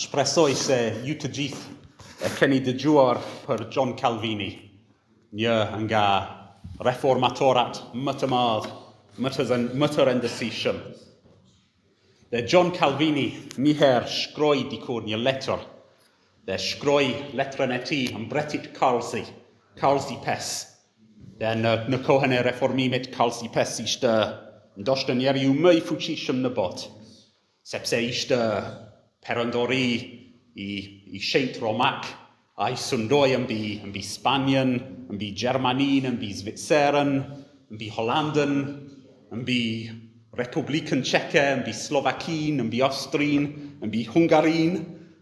Shpresoj se ju të gjithë e keni dëgjuar për John Calvini, një nga reformatorat më të madh, më të rëndësishëm. Dhe John Calvini një herë shkroi dikur një letër, dhe shkroi letrën e tij mbretit Carlsi Pes. Dhe në kohën e reformimit, Carlsi Pes ishte ndoshta njeriu më i fuqishëm në botë, sepse ishte perëndori i shenjtë romak, ai sundoi mbi Spanjen, mbi Gjermaninë, mbi Zvicërën, mbi Holandën, mbi Republikën Çeke, mbi Slovakinë, mbi Austrinë, mbi Hungarinë,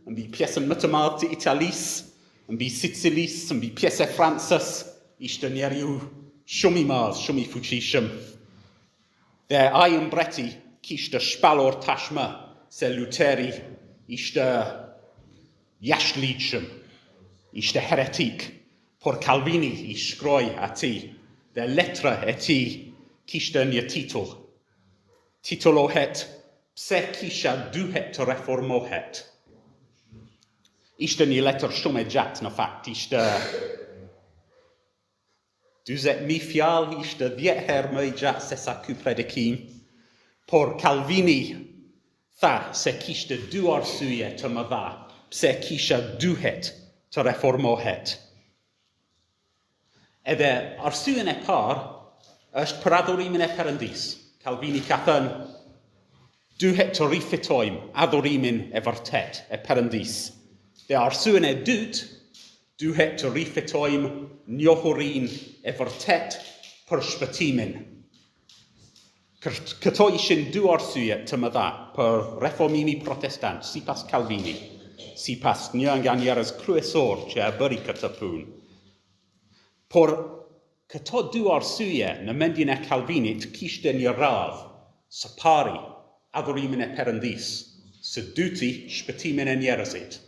mbi pjesën më të madhe të Italisë, mbi Sicilisë, mbi pjesë e Francës. Ishte njeriu shumë i madh, shumë i fuqishëm. Dhe ai mbreti kishte shpallur tashmë se Luteri ishte jashtëligjshëm, ishte heretik, por Calvini i shkroi atij dhe letra e tij kishte një titull. Titullohet Pse kisha duhet të reformohet. Ishte një letër shumë e gjatë në fakt, ishte 40,000 fjalë, ishte 10 herë më i gjatë se sa ky predikim, por Calvini tha se kishte dy arsye të mëdha pse kisha duhet të reformohet. Edhe arsyen e parë është për adhurimin e Perëndis. Calvini ka thënë, duhet të rifitojmë adhurimin e vërtet e Perëndis. Dhe arsyen e dytë, duhet të rifitojmë njohurinë e vërtet për shpëtimin. Këto ishin dy arsye të mëdha për reformimi protestant, sipas Calvini, sipas një nga njerëz kryesor që e bëri këtë punë. Por këto dy arsye në mendjen e Calvinit kishte një radhë. Së pari, adhurimin e Perëndis, së dyti, shpëtimin e njerëzit.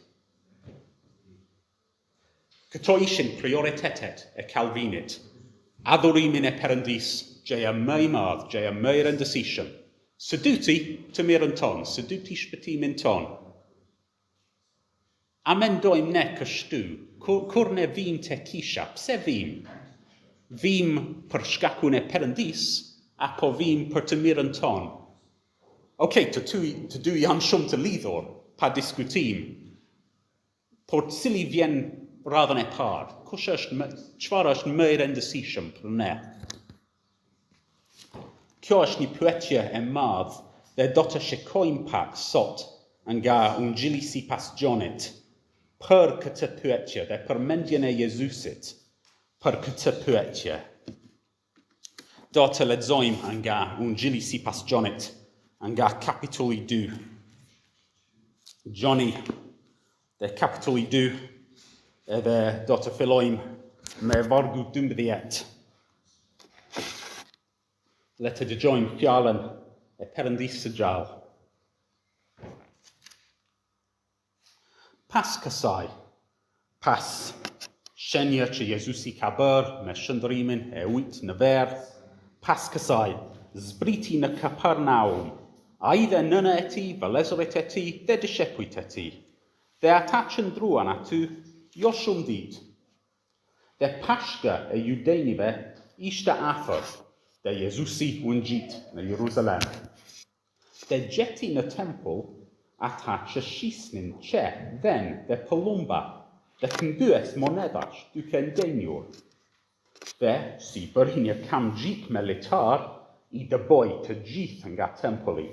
Këto ishin prioritetet e Calvinit. Adhurimin e Perëndis, gjëja më e madhe, gjëja më e rëndësishme. Së dyti, të mirën tonë, së dyti shpëtimin tonë. A mendojmë ne kështu, kur ne vim te kisha, pse vim? Vim për shkakun e Perëndis, apo vim për të mirën tonë? Okej, të dy janë shumë të lidhur, pa diskutim. Por cili vjen radhën e parë? Çfarë është më e rëndësishme për ne? Kjo është një pyetje e madhe dhe do të shikojmë pak sot nga Ungjilli sipas Gjonit për këtë pyetje dhe për mendjen e Jezusit për këtë pyetje. Do të lexojmë nga Ungjilli sipas Gjonit, nga kapitulli 2. Gjoni dhe kapitulli 2, edhe do të fillojmë me vargu 12. Le të dëgjojmë fjalën e Perëndisë së gjallë. Pas kësaj, pas shenja që Jezusi ka bërë me shëndërimin e ujit në verë, pas kësaj, zbriti në Kapernaum, ai dhe nëna e tij, vëllezërit e tij dhe dishepujt e tij. Dhe ata qëndruan aty jo shumë ditë. Dhe Pashka e Judejve ishte afër, dhe Jezusi u ngjit në Jeruzalem. Dhe gjeti në tempull ata që shisnin qe, ven dhe pëllumba, dhe këmbyes monedash duke ndenjur. Dhe si bëri një kamgjik me litar, i dëboj të gjithë nga tempulli,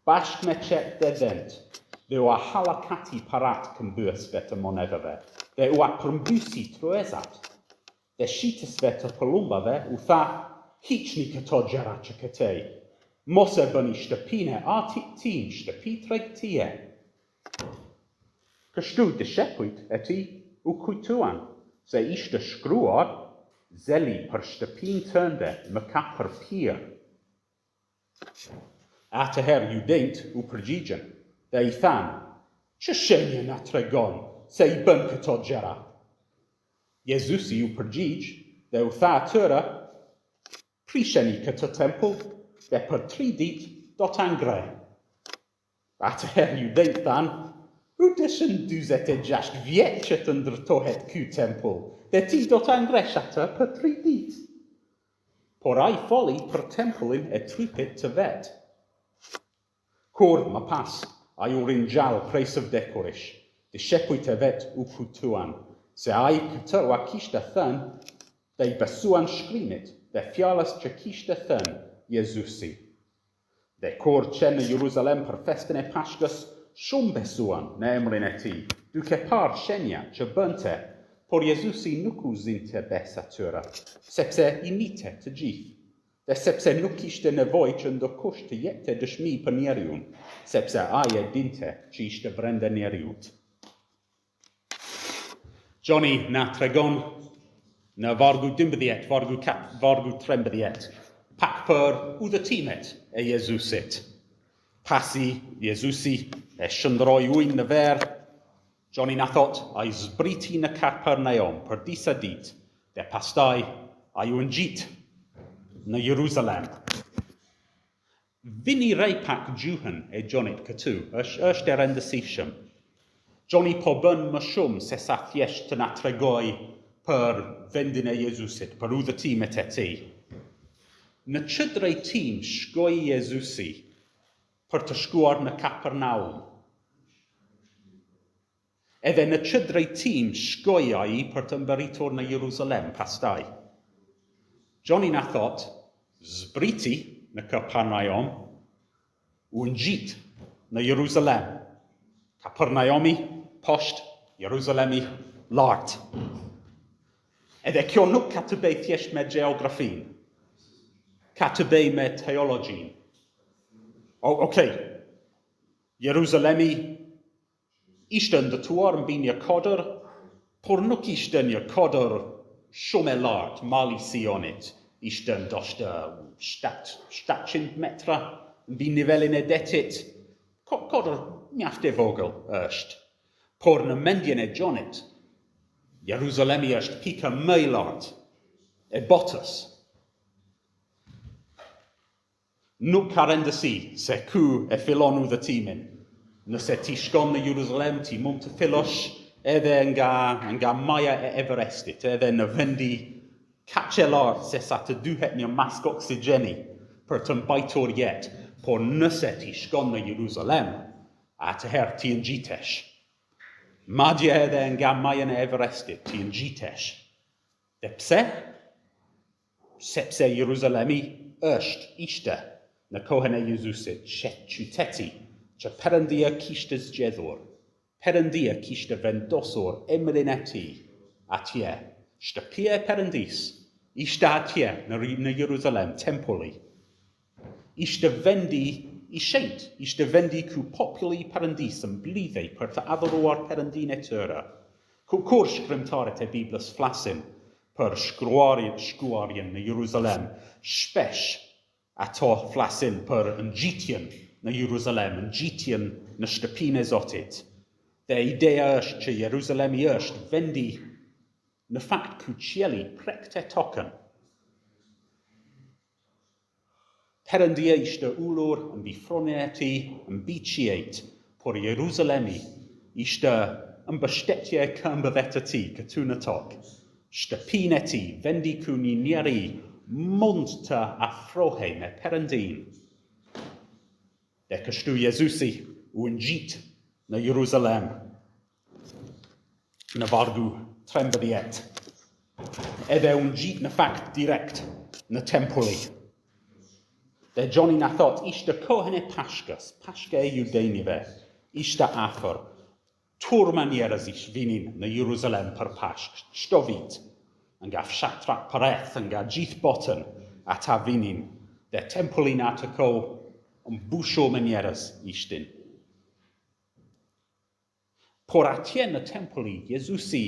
bashkë me qe dhe vend, dhe u halakati parat këmbyesve të monedave, dhe u përmbysi truezat, dhe shitësve të pëllumbave u tha, hiqni këto gjëra që këtej, mos e bëni shtëpinë e atit tim, shtëpi tregtie. Kështu dishepujt e tij u kujtuan se ishte shkruar, zeli për shtëpinë tënde më ka përpir. Atëherë judejt u përgjigjen dhe i thanë, që shenjë na tregon se i bën këto gjëra? Jezusi u përgjigj dhe u tha atyre, prisheni këtë tempull dhe për 3 ditë do të ngrej. Atëherë judejt thanë, Udysyn dwzet just wiechet under tohet Q temple. De ti dot angresata per 3 dit. Por ai folly per templin trupit te vet. Cor ma pas, ai orinjal preis of decorish. De shepui te vet uputuan. Se ai kuterwa kishta thun, de besuan screenit, de fialas che kishta thun, Jesusi. De cor cenne Jerusalem per festene pascus, shum besuan, ne emrineti, duce par shenia, che bunte, por Jesusi nucus inte besatura, sepse inite te gif, de sepse nuciste nevoic do coste jette de shmi panieriun, sepse aie dinte ciste brenda neriut. Johnny na tregon, na vargu dimbediet, vargu trembediet, pac per udatimet Jesusit. Passi Jesusi shundroi uin na ver, Johnny na thot ai zbriti na Capernaum per disa dit, de pastai ai ungit na Jerusalem. Vini reipac Juhan Johnny catu, der endesisham. Johnny pobun mashum se sa thiesh na tregoi per vendine Jesusit, per udatimet eti. Na chydrei tîm sgoi Jesusi per te sgwar na Capernaum. Edde na chydrei tîm sgoi ai per te mberitor na Jerusalem pastai. Johnny na thot, zbriti na Capernaum, ungit na Jerusalem. Capernaumi, post, Jerusalemi, lart. Edde kio nuk catube thiesh me geografin. Catube me theologin. Okay. Jerusalemi, ishten de tuar bin je kodder, por nuk ishten je kodder shome lart, mali sionit. Ishten dos de statschint metra, bin nivelin edetit, kodder mjafte vogel erst. Por na mendien jonit, Jerusalemi erst pika meilart, botus. Nuk carendasi se cu filonu the timin. Na se ti shkom na Jerusalem ti mum te filos edhe nga Maja Everestit, edhe na vendi cacelar se sa te duhet një mask oxygeni per te mbajtur jet, por nëse ti shkom na Jerusalem, atëherë ti ngjitesh. Madje edhe nga Maja Everestit ti ngjitesh. Dhe pse? Sepse Jerusalemi ishte na kohën e Jezusit, qyteti, që Perëndia kishte zgjedhur. Perëndia kishte vendosur emrin e tij atje. Shtëpia e Perëndis ishte atje në Jerusalem, tempulli. Ishte vendi I shenjt, ishte vendi ku populli I Perëndis mblidhej për të adhuruar Perëndin e tyre. Kur shkrimtarët e Biblës flasin për shkruarjen në Jerusalem, shpesh ato flasin për ngjitjen në Jerusalem, ngjitjen në shtëpinë e Zotit. Dhe ideja është që Jerusalemi është vendi në fakt ku qielli prekte tokën. Perëndia ishte ullur mbi fronin e tij, mbi qiejt, por Jerusalemi ishte mbështetje e këmbëve të tij këtu në tokë. Shtëpinë e tij, vendi ku një njeri mund të afrohej me Perëndin. Dhe kështu Jezusi u ngjit në Jerusalem në vargu 13. Edhe u ngjit në fakt direkt në tempulli. Dhe Johnny na thot, ishte kohën e Pashkës, Pashka e Judejnive, ishte afër. Turma njerëzish vinin në Jerusalem për Pashk, çdo vit. Nga fshatra përreth, nga gjithë botën, ata vinin. Dhe tempulli në atë kohë mbushur me njerëz ishtin. Por atje në tempulli, Jezusi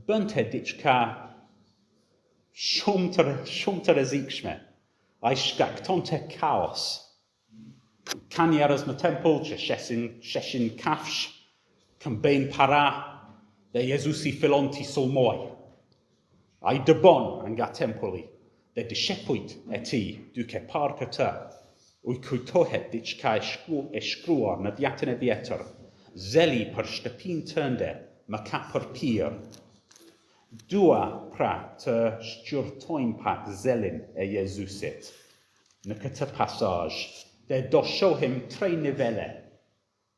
bënte diçka shumë të rrezikshme. Ai shkaktonte kaos. Ka njerëz në tempull që sheshin kafsh, këmbejnë para, dhe Jezusi fillon t'i sulmoj. Ai dëbon nga tempulli, dhe dishepujt e tij, duke parë këtë, u kujtohet diçka e shkruar në Vjetën e Vjetër. zeli për shtëpin tënde, më ka përpir. Dua pra të shqyrtojmë pak zelin e Jezusit në këtë pasazh, dhe do shohim 3 nivele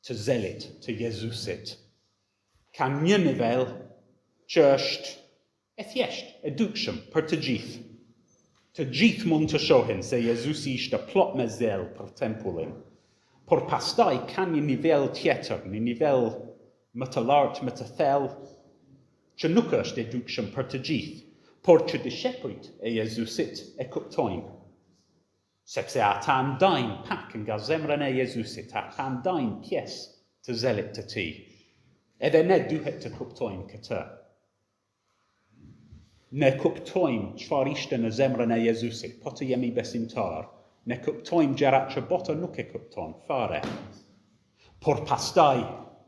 të zelit të Jezusit. Ka një nivel që është e thjesht, e dukshëm për të gjithë. Të gjithë mund të shohin se Jezusi ishte plot me zel për tempullin. Por pastaj ka një nivel tjetër, një nivel më të lartë, më të thellë, që nuk është e dukshëm për të gjithë, por që dishepujt e Jezusit e kuptojnë. Sepse ata ndajnë pak nga zemrën e Jezusit, ata ndajnë pjesë të zelit të tij. Edhe ne duhet të kuptojmë këtë. Ne kuptojmë çfarë ishte në zemrën e Jezusit, po të jemi besimtar. Ne kuptojmë gjërat që bota nuk e kupton fare. Por pastaj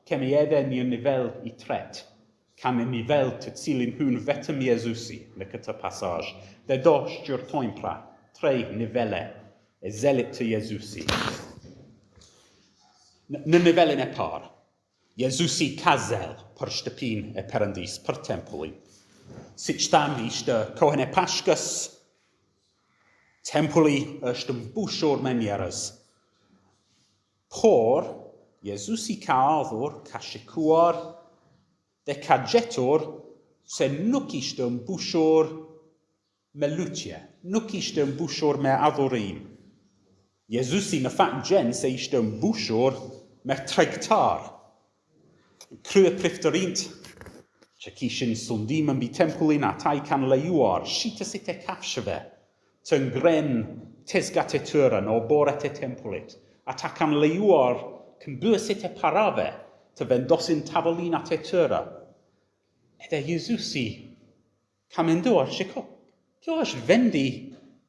kemi edhe një nivel i tretë. Ka një nivel të cilin hyn vetëm Jezusi në këtë pasazh. Dhe do shqyrtojmë pra 3 nivele e zelit të Jezusi. Në nivelin e parë, Jezusi ka zel për shtëpin e Perëndis, për tempullin. Siç thamë, ishte kohën e Pashkës, tempulli është mbushur me njerëz. Por Jezusi ka ardhur, ka shikuar dhe ka gjetur se nuk ishte mbushur me lutje, nuk ishte mbushur me adhurim. Jezusi në fakt gjen se ishte mbushur me tregtar. Krye priftërinjt që kishin sundim mbi tempullin, ata I kanë lejuar shitësit e kafshëve të ngren tezgat e tyre në oborret e tempullit. Ata kanë lejuar këmbësit e parave të vendosin tavolinat e tyre. Edhe Jezusi ka menduar, shiko, kjo është vendi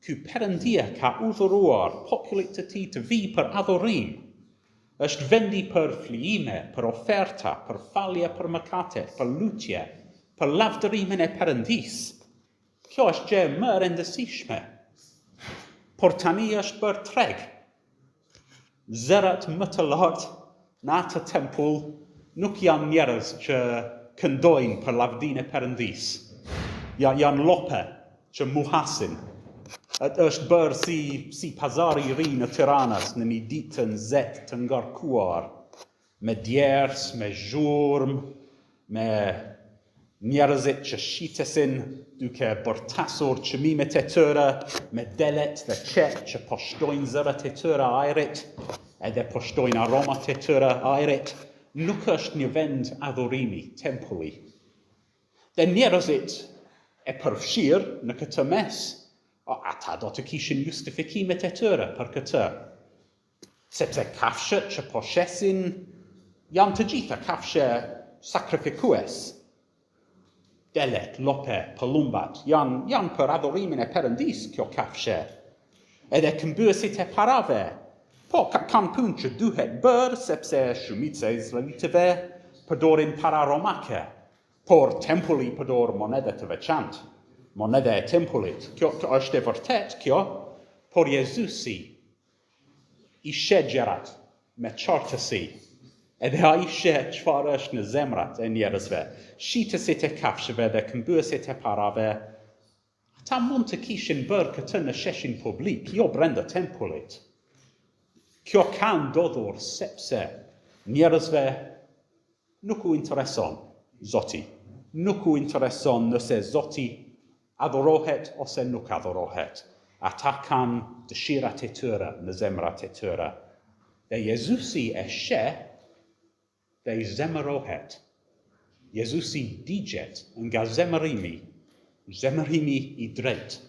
ku Perëndia ka udhëruar popullit të tij të vijë për adhurim. Është vendi për flijime, për oferta, për falje për mëkatet, për lutje, për lavdërimin e Perëndis. Kjo është gjë më e rëndësishme. Por tani është bërë treg. Zërat më të lartë në atë tempull nuk janë njerëz që këndojnë për lavdinë e Perëndis. Janë lope që muhasin. Është bërë si pazari I ri në Tiranës në një ditë të nxehtë të ngarkuar, me djers, me zhurmë, me njerëzit që shitesin duke bërtasur çmimet e tyre, me delet dhe qet që poshtojnë zërat e tyre ajrit, edhe poshtojnë aromat e tyre ajrit. Nuk është një vend adhurimi, tempulli. Dhe njerëzit e përfshirë në këtë mes, ata do të kishin justifikimet e tyre për këtë. Sepse kafshët që po shesin janë të gjitha kafshë sakrifikues. Delet, lope, pëllumbat janë për adhurimin e Perëndis kjo kafshë. Edhe këmbësit e parave, po kanë punë që duhet bërë sepse shumica e izraelitëve përdorin para romake, por tempulli përdor monedhe të veçantë. Monedha e tempullit. Kjo është e vërtet kjo, por Jezusi I sheh gjërat me qartësi. Edhe ai sheh çfarë është në zemrat e njerëzve. Shitësit e kafshëve dhe këmbësit e parave, ata mund të kishin bërë këtë në sheshin publik, jo brenda tempullit. Kjo ka ndodhur sepse njerëzve nuk u intereson Zoti. Nuk u intereson nëse Zoti adhurohet ose nuk adhurohet. Ata kanë dëshirat e tyre në zemrat e tyre. Dhe Jezusi e sheh dhe I zemërohet. Jezusi digjet nga zemërimi I drejt.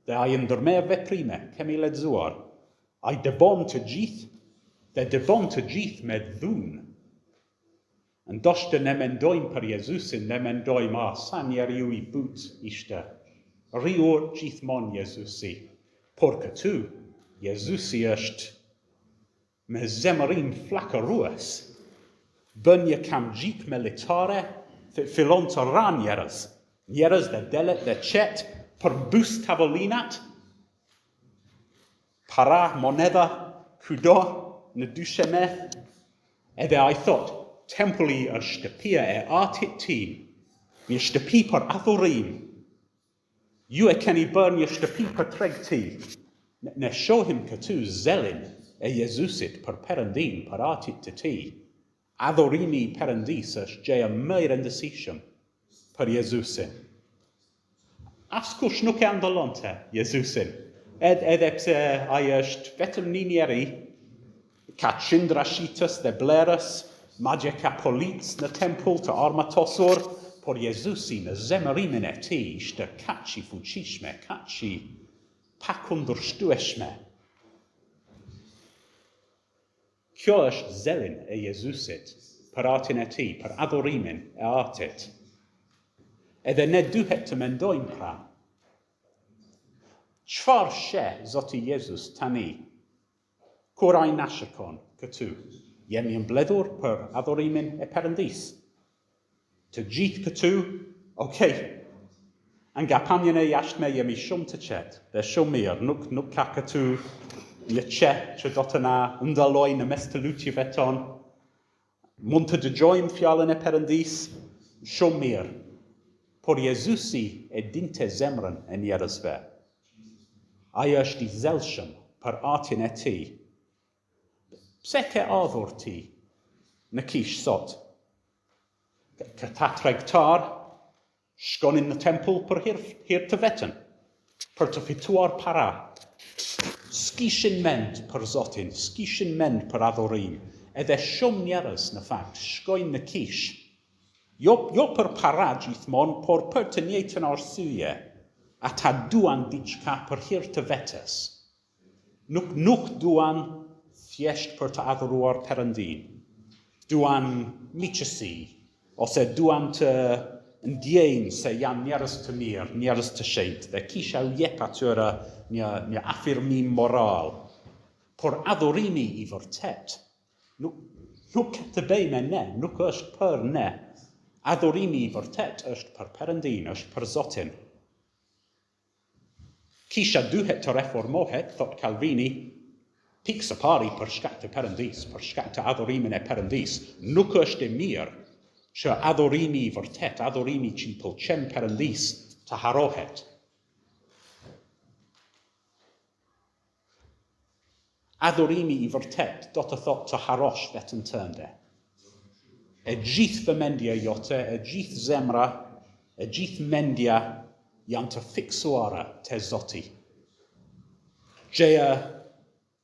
Dhe ai ndërmerr veprime, kemi lexuar. Ai dëbon të gjithë dhe dëbon të gjithë me dhunë. Ndoshta ne mendojmë për Jezusin, ne mendojmë sa njeriu I butë ishte. Riur gjithmonë Jezusi. Por këtu, Jezusi është me zemërim flakërues. Bën një kamgjik militare, fillon të ra njerëz. Njerëz dhe delet dhe qet, përbus tavolinat, para, monedha, kudo, në dysheme, Edhe I thought, templi shtëpia atit ti, një shtëpi për adhurim. Ju keni bërë një shtëpi për treg ti. Ne shohim këtu zelin Jezusit për Perëndin, për atit të ti. Adhurimi I Perëndis është gjëja më e rëndësishme për Jezusin. Askush nuk ndalonte Jezusin. Edhe pse ai është vetëm një njeri, ka qindra shitës dhe blerës, madje ka polic në tempull të armatosur, por Jezusi në zemërimin e tij ishte kaq I fuqishme, kaq I pakundërshtueshme. Kjo është zelin e Jezusit për atin e tij, për adhurimin e atit. Edhe ne duhet të mendojmë pra, çfarë sheh Zoti Jezus tani, kur ai na shikon këtu? Jemi mbledhur për adhurimin e Perëndis. Të gjithë këtu, okej. Nga pamjen e jashtme jemi shumë të qetë dhe shumë mirë, nuk ka këtu një qe që do të na ndaloj në mes të lutjeve tonë. Mund të dëgjojmë fjalën e Perëndis, shumë mirë. Por Jezusi e dinte zemrën e njerëzve. Ai është I zelshëm për atin e tij. Pse ke ardhur ti në kish sot? Këta tregtar shkonin në tempull për hir të vetën, për të fituar para. S'kishin mend për Zotin, s'kishin mend për adhurim. Edhe shumë njerëz në fakt shkojnë në kish. Jo për para gjithmonë, por për të njëjtën arsye. Ata duan diçka për hir të vetes. Nuk duan thjesht për të adhuruar Perëndin. Duan miqësi, ose duan të ndjejnë se janë njerëz të mirë, njerëz të shenjtë, dhe kisha u jep atyre një afirmim moral. Por adhurimi I vërtet nuk ka të bëjë me ne, nuk është për ne. Adhurimi I vërtet është për Perëndin, është për Zotin. Kisha duhet të reformohet, thot Calvini, pikë së pari për shkak të Perëndis, për shkak të adhurimin e Perëndis. Nuk është e mirë që adhurimi I vërtet, adhurimi që I pëlqen Perëndis, të harohet. Adhurimi I vërtet do të thotë të harosh veten tënde. E gjithë vëmendja jote, e gjithë zemra, e gjithë mendja janë të fiksuara te Zoti. Gjëja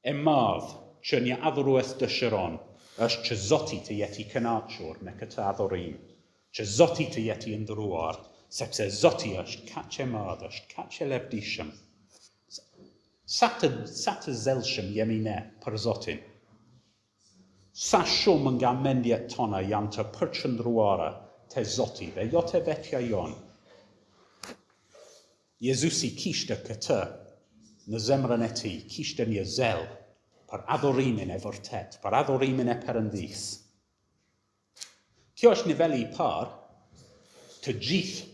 e madhe që një adhurues dëshiron është që Zoti të jetë I kënaqur me këtë adhurim, që Zoti të jetë I ndëruar, sepse Zoti është kaq I madh, është kaq I lavdishëm. Sa të zelshëm jemi ne për Zotin. Sa shumë nga mendjet tona janë të përqendruara te Zoti dhe jo te vetja jonë. Jezusi kishte këtë në zemrën e tij, kishte një zel për adhurimin e vërtet, për adhurimin e Perëndis. Kjo është niveli I parë, të gjithë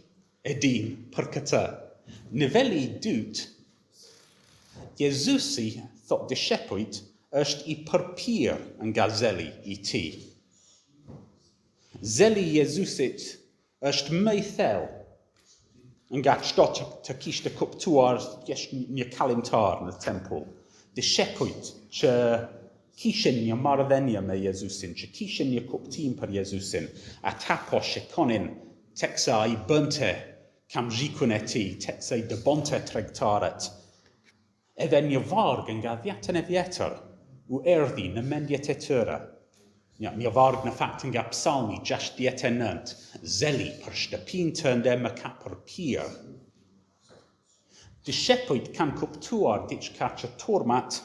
e din për këtë. Niveli I dytë, Jezusi, thot dishepujt, është I përpir nga zeli I tij. Zeli Jezusit është më I thellë nga çdo të kishte kuptuar një kalimtar në tempull. Dishepujt që kishin një marrëdhënie me Jezusin, që kishin një kuptim për Jezusin, ata po shikonin teksa I bënte kamzhikun e tij, teksa I dëbonte tregtarët. Edhe një varg nga Dhjetën e Vjetër u erdhi në mendjet e tyre. Një varg në fakt nga Psalmi 69, zeli për shtëpinë tënde më ka përpir. Dishepujt kanë kuptuar diçka që turmat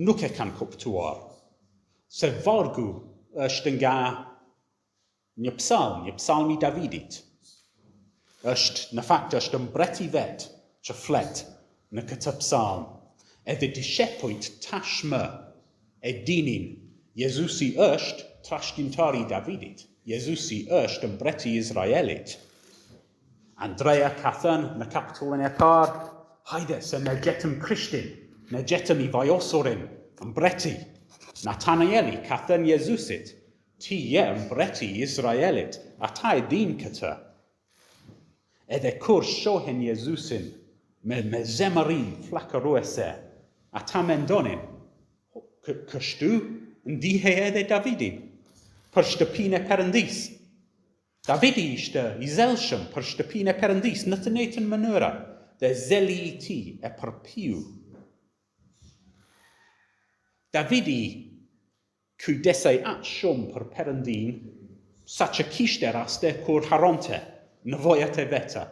nuk e kanë kuptuar. Se vargu është nga një psalm I Davidit. Në fakt është mbreti vet që flet në këtë psalm. Edhe dishepujt tashmë e dinin Jezusi është trashëgimtari I Davidit. Jezusi është mbreti I Izraelit. Andrea ka thënë në kapitullin e parë, hajde se ne gjetëm Krishtin, ne gjetëm I vajosurin, mbreti. Nathanaeli ka thënë Jezusit, ti mbreti Israelit, a ta din cyta. Edhe cwrs siohen Iesusin, me zemarin flacarwese, a ta mendonin, cystw yn dihe edhe Davidin, për shtëpine Perëndis. Davidi ishte I zelshëm për shtëpine Perëndis në të njëjtën mënyrë, dhe zeli I tij e përpiu. Davidi kujdesej aq shumë për Perëndin, sa që kishte raste kur haronte nevojat e veta.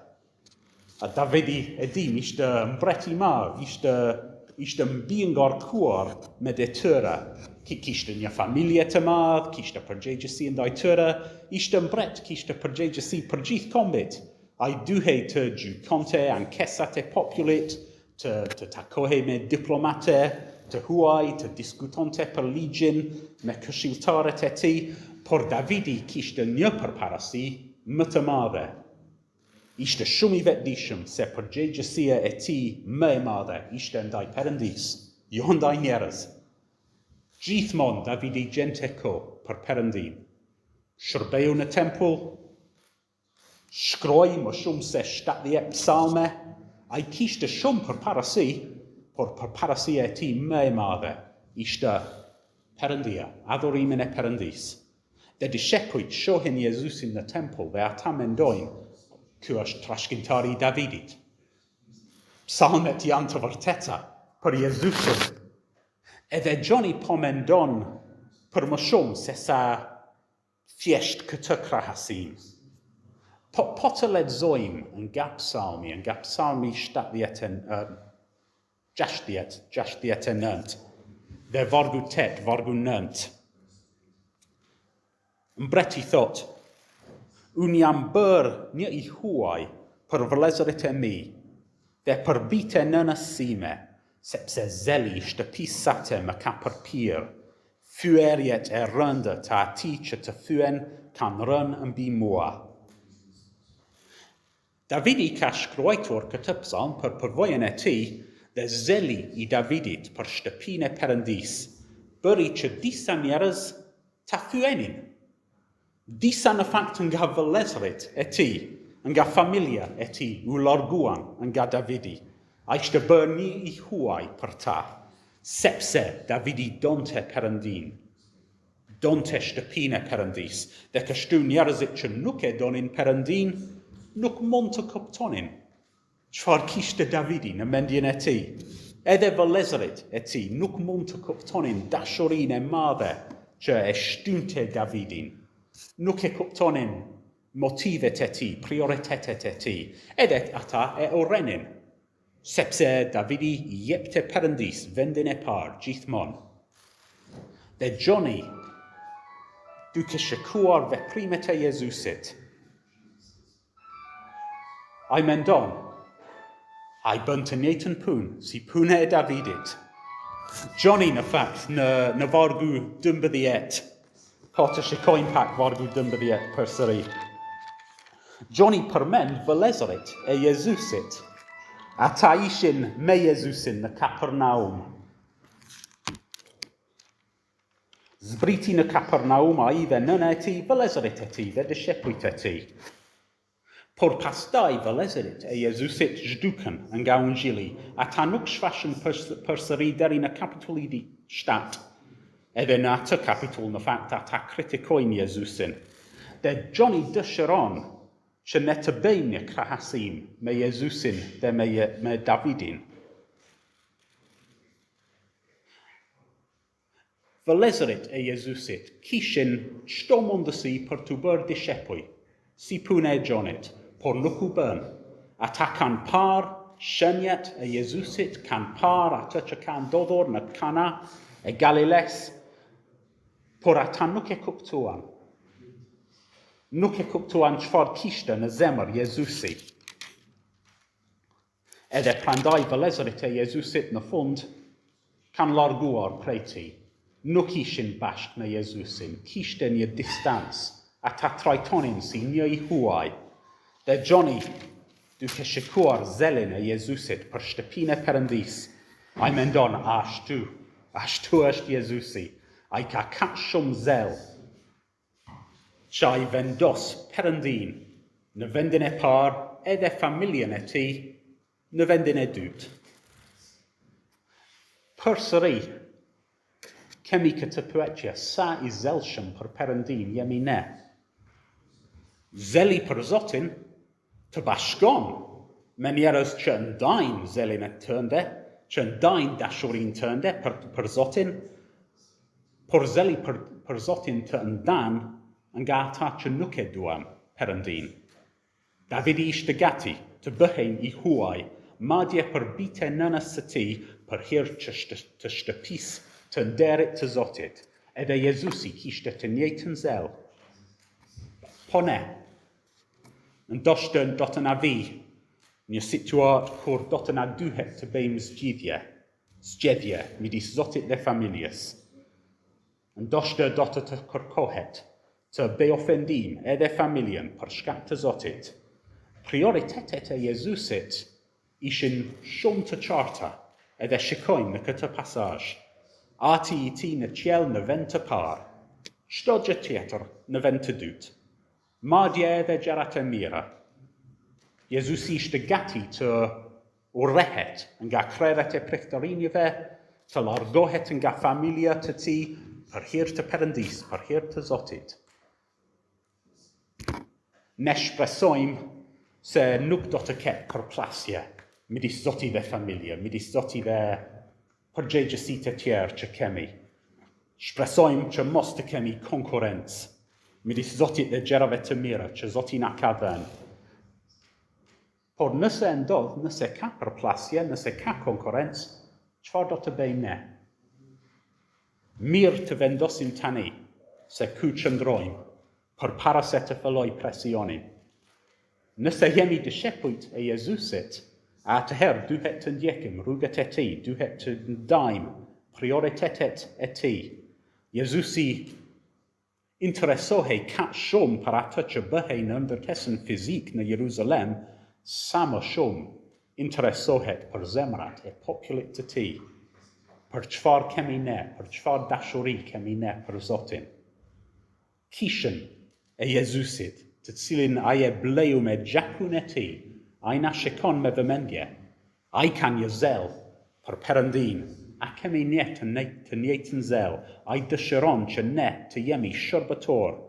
A Davidi e din ishte mbret I madh, ishte mbi ngarkuar me detyra. Kishte një familje të madh, kishte përgjegjësi ndaj tyre, ishte mbret, kishte përgjegjësi për gjithë kombit. Ai duhej të gjykonte ankesat e popullit, të takohej me diplomate, të huaj, të diskutonte për ligjin me këshilltarët e tij, por Davidi kishte një përparësi më të madhe. Ishte shumë I vetëdijshëm se përgjegjësia e tij më e madhe ishte ndaj Perëndis, jo ndaj njerëz. Gjithmonë Davidi gjente kohë për Perëndin. Shërbeu në tempull, shkroi më shumë se 70 psalme, ai kishte shumë përparësi, por përparësia e tij më e madhe ishte Perëndia, adhurimin e Perëndis. Dhe dishepujt shohin Iesusin në tempull dhe ata mendojnë, ky është trashëgimtari I Davidit. Psalmet janë të vërteta për Iesusin. Edhe Gjoni po mendon për më shumë se sa thjesht këtë krahasim. Po të lexojmë nga psalmi 69, dhe vargu 8, vargu 9. Mbreti thot, unë jam bërë një I huaj për vëllezërit e mi, dhe për bite nënës sime, sepse zeli I shtëpisë sate më ka përpir, fyerjet e rëndë të atij që të thyen kanë rënë mbi mua. Davidi ka shkruar këtë psalm për përvojën e tij dhe zeli I Davidit për shtëpinë e Perëndis, bëri që disa njerëz ta thyenin. Disa në fakt nga vëllezërit e tij, nga familja e tij u larguan nga Davidi. A ishte bërë një I huaj për ta, sepse Davidi donte Perëndin, donte shtëpinë e Perëndis, dhe kështu njerëzit që nuk e donin Perëndin, nuk mund të kuptonin çfarë kishte Davidi në mendjen e tij. Edhe vëllezërit e tij nuk mund të kuptonin dashurinë e madhe që e shtunte Davidin. Nuk e kuptonin motivet e tij, prioritetet e tij, edhe ata e urrenin. Sepse Davidi I jepte Perëndis vendin e parë gjithmonë. Dhe Gjoni, duke shikuar veprimet e Iesusit, ai mendon, ai bën të njëjtën punë si puna e Davidit. Gjoni në fakt në vargu 12, ka të shikojmë pak vargu 12 përsëri. Gjoni përmend vëllezërit e Iesusit. Ata ishin me Iesusin në Kapernaum. Zbriti në Kapernaum ai dhe nëna e tij, vëllezërit e tij dhe dishepujt e tij. Por pastaj vëllezërit e Iesusit zhdukën nga Ungjilli. Ata nuk shfaqën përsëri deri në kapitulli 7. Edhe në atë kapitull në fakt ata kritikojnë Iesusin. Dhe Gjoni dëshiron që ne të bëjmë një krahasim me Iesusin dhe me Davidin. Vëllezërit e Iesusit kishin çdo mundësi për të bërë dishepuj, si puna e Gjonit, por nuk u bën. Ata kanë parë shenjat e Iesusit, kanë parë atë që ka ndodhur në Kana e Galiles, por ata nuk e kuptuan. Nuk e kuptuan çfarë kishte në zemër Iesusi. Edhe prandaj vëllezërit e Iesusit në fund kanë larguar prej tij. Nuk ishin bashkë me Iesusin, kishte një distancë. Ata trajtonin si një I huaj. Dhe Gjoni, duke shikuar zelin e Iesusit për shtëpinë e Perëndis, ai mendon, ashtu është Iesusi. Ai ka kaq shumë zel Chai vendos perandin, na vendin e par, edhe familjen e ti, na vendin e dyt. Përsëri, kemi këtë pyetje, sa I zelshëm për perandin jemi ne? Zeli për Zotin të bashkon me njerëz që ndajnë zelin e tënde, që ndajnë dashurin tënde për Zotin, por zeli për Zotin të ndan nga ata që nuk e duan perandin. Davidi ishte gati të bëhej I huaj, madje për bite nënës së tij për hir të shtëpisë të nderit të Zotit, edhe Jezusi kishte të njëjtën zel. Po ne, ndoshta do të na vi një situatë kur do të na duhet të bëjmë zgjedhje midis Zotit dhe familjes. Ndoshta do të kërkohet të beofendim edhe familjen për shkak të Zotit. Prioritetet e Jezusit ishin shumë të qarta edhe shikojmë në këtë pasazh. Ati I ti në qiell në vend të parë, çdo gjë tjetër në vend të dytë. Madje edhe gjërat e mira. Jezusi ishte gati të urrehet nga krerët e pregëtarinjve, të largohet nga familja të tij për hir të Perëndis, për hir të Zotit. Ne shpresojmë se nuk do të ketë përplasje midis Zotit dhe familje, midis Zotit dhe përgjegjësitë e tjerë që kemi. Shpresojmë që mos të kemi konkurrencë midis Zotit dhe gjërave të mira që Zoti na ka dhënë. Por nëse ndodh, nëse ka përplasje, nëse ka konkurrencë, çfarë do të bëjmë ne? Mirë të vendosim tani se ku qëndrojmë përpara se të filloj presionin. Nëse jemi dishepujt e Jezusit, atëherë duhet të ndjekim rrugët e tij, duhet të ndajmë prioritetet e tij. Jezusi interesohej kaq shumë për atë që bëhej në ndërtesën fizik në Jeruzalem, sa më shumë interesohet për zemrat e popullit të tij. Për çfarë kemi ne, për çfarë dashuri kemi ne për Zotin. Kishën e Jezusit, të cilin ai e bleu me gjakun e tij, ai na shikon me vëmendje, ai ka një zel për Perëndin, a kemi ne të njëjtën zel, ai dëshiron që ne të jemi shërbëtor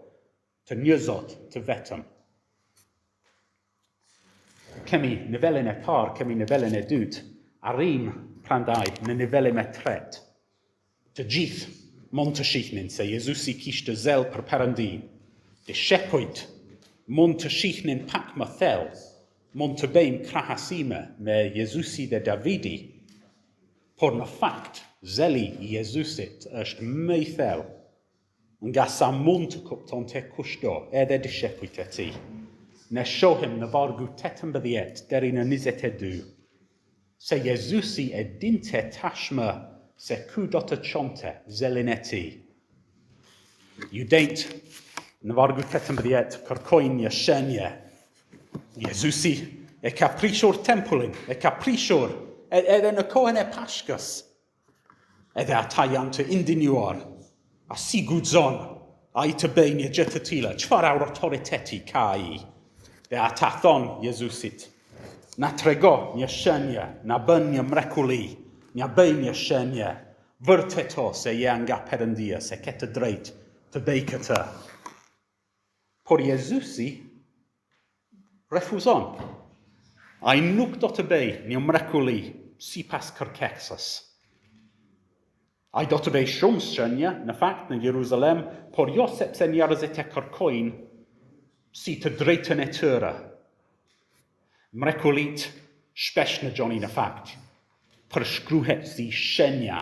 të një Zot të vetëm. Kemi nivelin e parë, kemi nivelin e dytë, arrim prandaj në nivelin e tretë. Të gjithë mund të shihnin se Jezusi kishte zel për Perëndin. Dishepujt mund të shihnin pak më thellë, mund të bëjmë krahasime me Jezusi dhe Davidi, por në fakt, zeli I Jezusit është më I thellë, nga sa mund të kuptonte kushdo, edhe dishepujt e tij. Ne shohim në vargu 18 deri në 22, se Jezusi e dinte tashmë se ku do të çonte zelin e tij. Judejt në vargu 18 kërkojnë një shenje. Jezusi e ka prishur tempullin, e ka prishur edhe në kohën e Pashkës. Edhe ata janë të indinjuar. A si guxon ai të bëjë një gjë të tillë? Çfarë autoriteti ka ai? Dhe ata thonë Jezusit, na trego një shenje, na bën një mrekulli, na bëj një shenje, vërteto se je nga Perëndia, se ke të drejtë të bëj këtë. Por Jezusi refuzon. Ai nuk do të bëj një mrekulli sipas kërkesës. Ai do të bëj shumë shenje, në fakt në Jeruzalem, por jo sepse njerëzit e kërkojnë si të drejtën e tyre. Mrekullit shpesh në gjoni në fakt përshkruhet si shenja,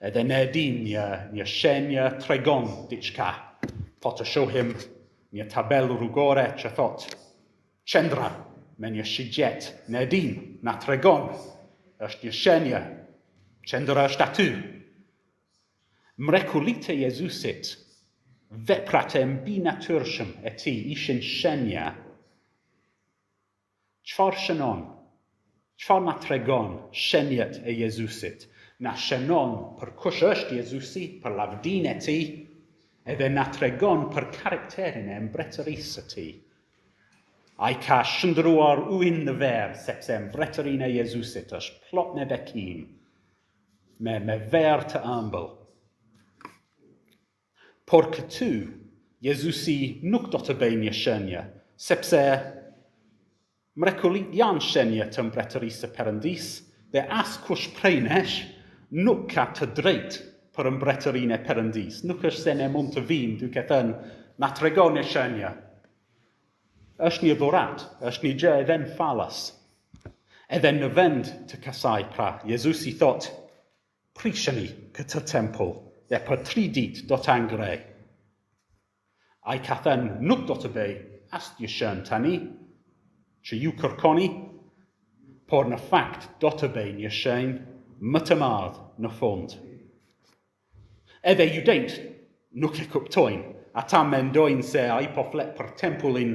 edhe ne dim një shenje tregon diçka. Po të shohim një tabel rrugore që thot qendra me një shigjet, ne dim, na tregon, është një shenje, qendra është aty. Mrekullit e Jezusit, veprat e mbinatyrshëm e tij ishin shenja. Çfarë shënon? Çfarë na tregon shenjet e Jezusit? Na shënon për kush është Jezusi, për lavdinë e tij, Edhe na tregon për karakterin e mbretërisë së tij. Ai ka shndruar yw'n në ver, sepse mbretërinë e Jezusit është plot me bekim, me ver të ëmbël. Por këtu, Jezusi nuk do të bëjë një shenjë, sepse mrekullit janë shenjë të mbretërisë së Perëndis, dhe askush prej nesh nuk ka të drejtë për mbretërinë e Perëndis. Nuk është se ne mund të vim duke thënë, na tregon një shenjë. Është një dhurat, është një gjë edhe në falas. Edhe në vend të kësaj pra, Jezusi thot, prisheni këtë tempull, dhe për 3 ditë do të ngrej. Ai ka thënë, nuk do të bëj asnjë shenjë tani, që ju kërkoni, por në fakt do të bëj një shenjë më të madh në fund. Edhe judejt nuk e kuptojnë. Ata mendojnë se ai po flet për tempullin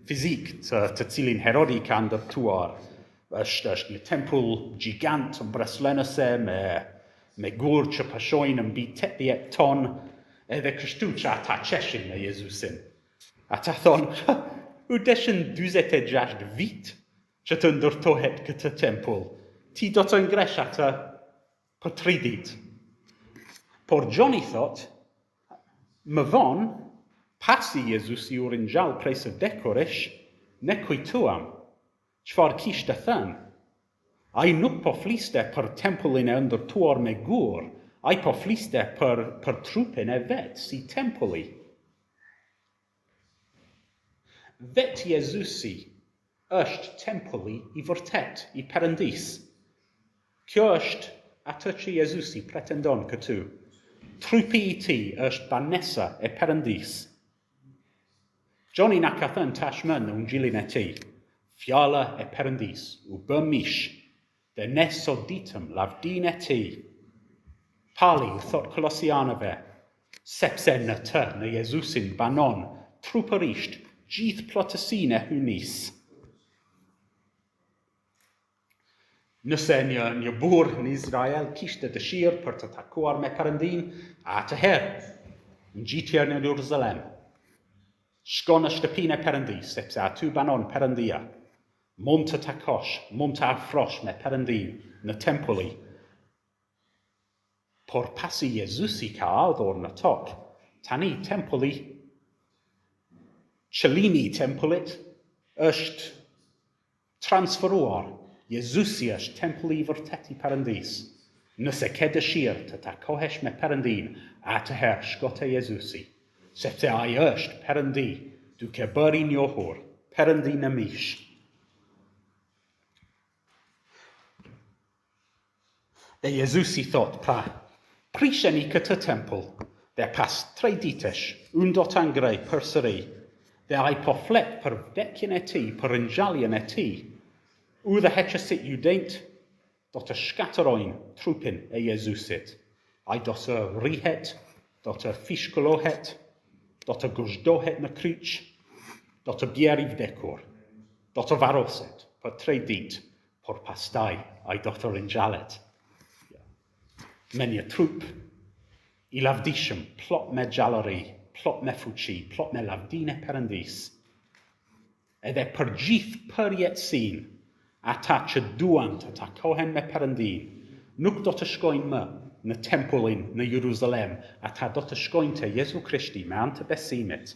fizik të cilin Herodi ka ndërtuar. Është një tempull gjigant mbreslenëse me gur që pashojnë mbi 80 ton, edhe kështu që ata qeshin me Jezusin. Ata thonë, u deshin 26 vit që të ndërtohet këtë tempull. Ti do të ngresh atë për 3 ditë. Por Gjoni thot, më vonë, pasi Jezusi u ringjall prej së vdekuarish, ne kujtuam çfarë kishte thënë. Ai nuk po fliste për tempullin e ndërtuar me gur, ai po fliste për trupin e vet si tempulli. Vet Jezusi është tempulli i vërtet i Perëndis. Kjo është atë që Jezusi pretendon këtu. Trupi i tij është banesa e Perëndis. Gjoni na ka thënë tashmë në Ungjilin e tij, fjala e Perëndis u bë mish, dhe ne soditëm lavdinë e tij. Pali u thot Kolosianëve, sepse në të, në Jezusin banon trupërisht gjithë plotësinë e hynis. Nëse një burr në Izrael kishte dëshirë për të takuar me Perëndin, atëherë ngjitje në Jeruzalem, shkon në shtëpinë e Perëndis, sepse aty banon Perëndia. Mund të takosh, mund të afrosh me Perëndin në tempulli. Por pasi Jezusi ka ardhur në tokë, tani tempulli, qëllimi i tempullit është transferuar. Jezusi është tempulli i vërtet i Perëndis. Nëse ke dëshirë të takohesh me Perëndin, atëherë shko te Jezusi, sepse ai është Perëndi, duke bërë i njohur, Perëndi në mish. Dhe Jezusi thot, pra, prisheni këtë tempull, dhe pas 3 ditësh, unë do të ngrej përsëri, dhe ai po flet për vdekjen e tij, për ringjalljen e tij. Udhëheqësit judejt do të shkatërojnë trupin e Jezusit. Ai do të rrihet, do të fishkëllohet, do të guzhdohet në kryq, do të bjerë i vdekur, do të varoset për 3 ditë, por pastaj ai do të ringjallet. Me një trup i lavdishëm, plot me gjallëri, plot me fuqi, plot me lavdinë e Perëndis. Edhe për gjithë përjetësinë, ata që duan të takohen me Perëndin, nuk do të shkojnë më në tempullin në Jeruzalem, ata do të shkojnë te Jezu Krishti me anë të besimit.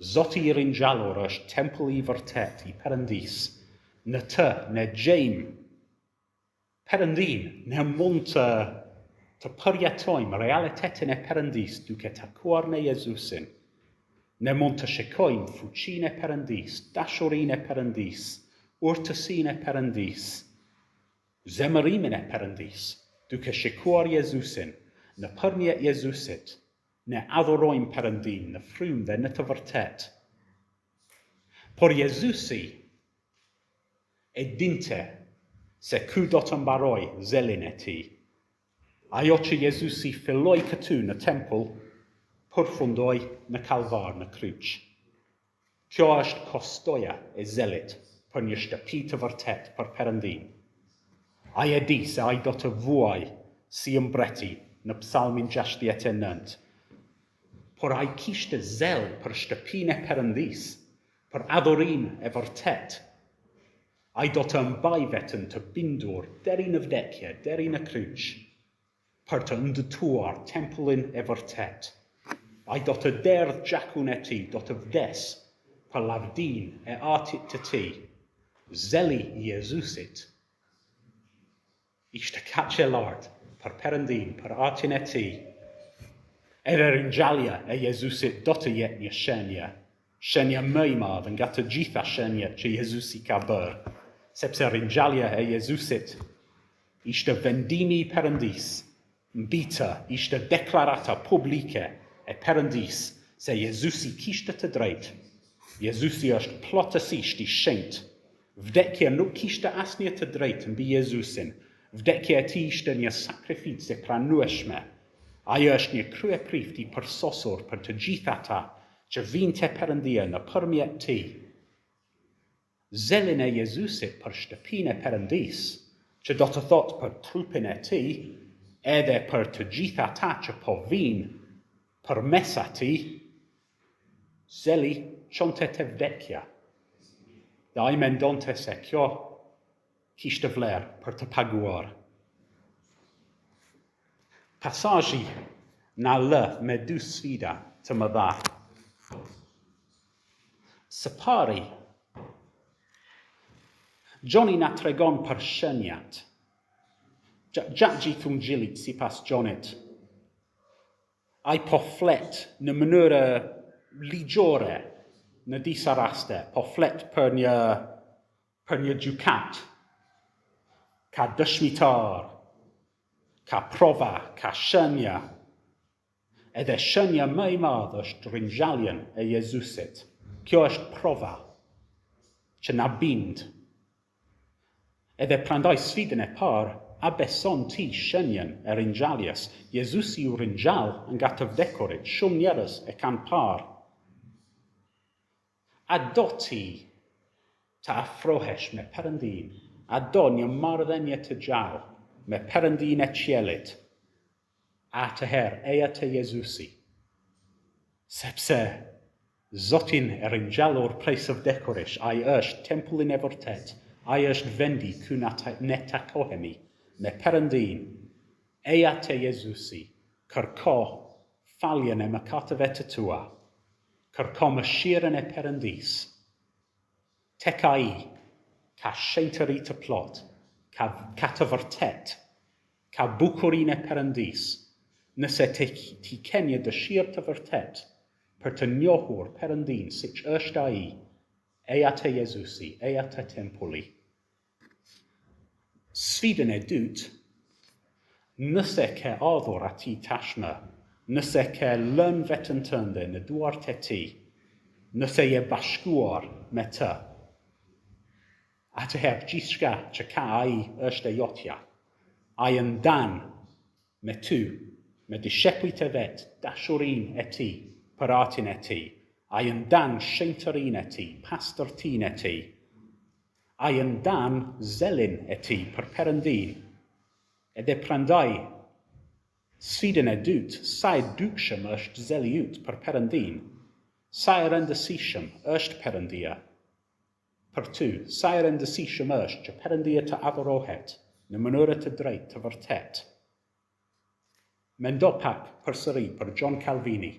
Zoti i ringjallur është tempulli i vërtet i Perëndis. Në të ne gjejmë Perëndin, ne mund të përjetojmë realitetin e Perëndis duke takuar me Jezusin. Ne mund të shikojmë fuqinë e Perëndis, dashurinë e Perëndis, urtësinë e Perëndis, zemërimin e Perëndis, duke shikuar Jezusin. Nëpërmjet Jezusit, ne adhurojmë Perëndin në frymë dhe në të vërtet. Por Jezusi e dinte se ky do të mbaroj zelin e tij. Ajo që Jezusi filloi këtu në tempull, përfundoi në kalvar, në kryq. Kjo është kostoja e zelit për një shtëpi të vërtet për Perëndin. Ai e di se ai do të vuaj si mbreti në Psalmin 69. por ai kishte zel për shtëpinë e Perëndis, për adhurim e vërtet. Ai do të mbaj veten të bindur deri në vdekje, deri në kryq, për të ndëtuar tempullin e vërtet. Ai do të derdh gjakun e tij, do të vdes për lavdin e atit të tij. Zeli i Jezusit ishte kaq e lartë për Perëndin, për atin e tij. Edhe ringjallja e Jezusit do të jetë një shenja më e madhe nga të gjitha shenjat që Jezusi ka bërë, sepse ringjallja e Jezusit ishte vendimi i Perëndis, mbita ishte deklarata publike e Perëndis se Jezusi kishte të drejtë. Jezusi është plotësisht i shenjtë. Vdekja nuk kishte asnjë të drejtë mbi Jezusin. Vdekja e tij ishte një sakrificë e pranueshme. Ai është një kryeprift i përsosur për të gjithë ata që vinë te Perëndia nëpërmjet tij. Zelin e Jezusit për shtëpinë e Perëndis, që do të thotë për trupin e tij, edhe për të gjithë ata që po vinë përmes atij, zeli çonte te vdekja. Dhe ai mendonte se kjo kishte vlerë për të paguar. Pasazhi na lë me dy sfida të mëdha. Së pari, Gjoni na tregon për shenjat. Gjatë gjithë Ungjillit sipas Gjonit, ai po flet në mënyrë ligjore në disa raste, po flet për një gjykat, ka dëshmitar, ka prova, ka shenja. Edhe shenja më e madhe është ringjalljen e Jezusit. Kjo është prova që na bind. Edhe prandaj sfidën e parë, a beson ti shenjen e ringjalljes? Jezusi u ringjall nga të vdekurit, shumë njerëz e kanë parë. A do ti të afrohesh me Perëndin? A do një marrëdhënie të gjallë me Perëndin e qiellit? Atëherë eja te Jezusi, sepse Zotin e ringjallur prej së vdekurit, ai është tempullin e vërtet, ai është vendi ku ne takohemi me Perëndin. Eja te Jezusi, kërko faljen e mëkateve të tua, kërko mëshirën e Perëndis. Tek ai ka shenjtëri të plot, ka të vërtet, ka bukurinë e Perëndis. Nëse ti ke një dëshirë të vërtet për të njohur Perëndin siç është ai, eja te Jezusi, eja te tempulli. Sfidën e dytë, nëse ke ardhur atij tashmë, nëse ke lënë veten tënde në duart e tij, nëse je bashkuar me të, atëherë gjithçka që ka ai është e jotja. Ai ndan me ty, me dishepujt e vet, dashurinë e tij për atin e tij. Ai ndan shenjtërinë e tij, pastërtinë e tij. Ai ndan zelin e tij për Perëndin. Edhe prandaj, sfidën e dytë, sa e dukshëm është zeli yt për Perëndin, sa e rëndësishëm është Perëndia për ty, sa e rëndësishëm është që Perëndia të adhurohet në mënyrë të drejtë, të vërtet. Mendo pak përsëri për John Calvini.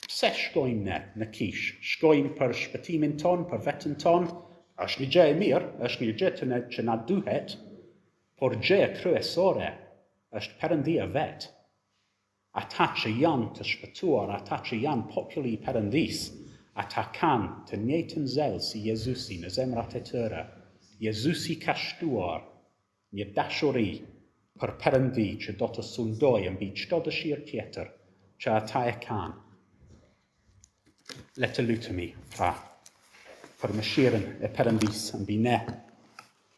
Pse shkojmë ne në kish? Shkojmë për shpëtimin ton, për veten ton? Është një gjë e mirë, është një gjë që na duhet, por gjëja kryesore është Perëndia vet. Ata që janë të shpëtuar, ata që janë populli i Perëndis, ata kanë të njëjtën zel si Jezusi në zemrat e tyre. Jezusi ka shtuar një dashuri për Perëndi që do të sundojë mbi çdo dëshirë tjetër që ata e kanë. Le të lutemi pra për mëshirën e Perëndis mbi ne